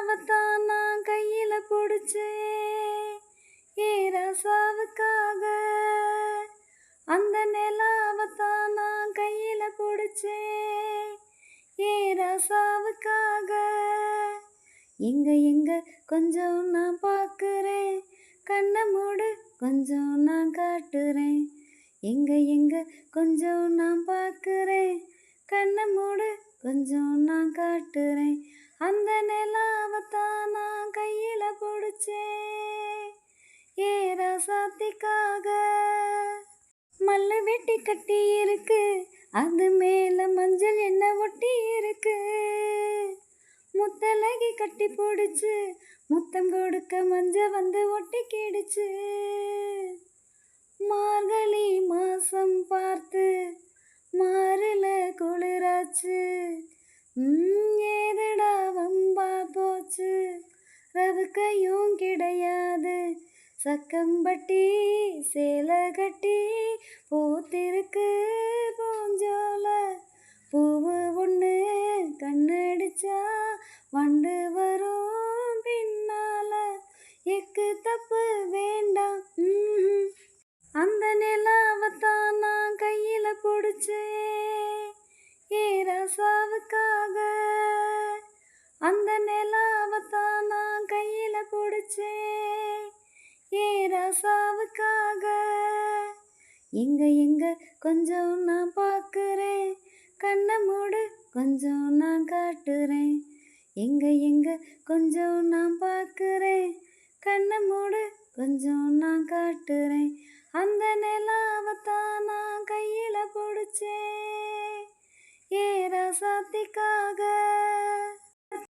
நிலாவத்தான் நான் கையில பிடிச்சேன் ஏ ராசாவுக்காக. அந்த நிலாவத்தான் நான் கையில பிடிச்சேன் ஏ ராசாவுக்காக. எங்க எங்க கொஞ்சம் நான் பார்க்குறேன், கண்ணை மூடு கொஞ்சம் நான் காட்டுறேன். எங்க எங்க கொஞ்சம் நான் பார்க்குறேன், கண்ணை மூடு கொஞ்சம் நான் காட்டுறேன். அந்த நிலாவத்தான் நான் கையில பிடிச்சேன் ஏ ராசாத்திக்காக. மல்லு வெட்டி கட்டி இருக்கு, அது மேல மஞ்சள் என்ன ஒட்டி இருக்கு. முத்தலகி கட்டி பிடிச்சு முத்தம் கொடுக்க மஞ்ச வந்து ஒட்டிக்கிடுச்சு. மார்கழி மாசம் பார்த்து மாறுல குளிராச்சு. ஏதுடா வம்பா போச்சு, ரவுக்கையும் கிடையாது. சக்கம்பட்டி சேலை கட்டி பூத்திருக்கு பூஞ்சோல. பூவு ஒன்று கண்ணடிச்சா வண்டு வரும் பின்னால. எக்கு தப்பு வேண்டாம். அந்த நிலாவத்தான் நான் கையில பிடிச்சேன் ஏ ராசாவுக்காக. அந்த நிலாவத்தான் நான் கையில பிடிச்சேன் ஏ ராசாவுக்காக. எங்க எங்க கொஞ்சம் நான் பார்க்குறேன், கண்ணை மூடு கொஞ்சம் நான் காட்டுறேன். எங்க எங்க கொஞ்சம் நான் பார்க்குறேன், கண்ணை மூடு கொஞ்சம் நான் காட்டுறேன். அந்த நிலாவத்தான் நான் கையில பிடிச்சேன் ஏ ராசாத்திக்காக.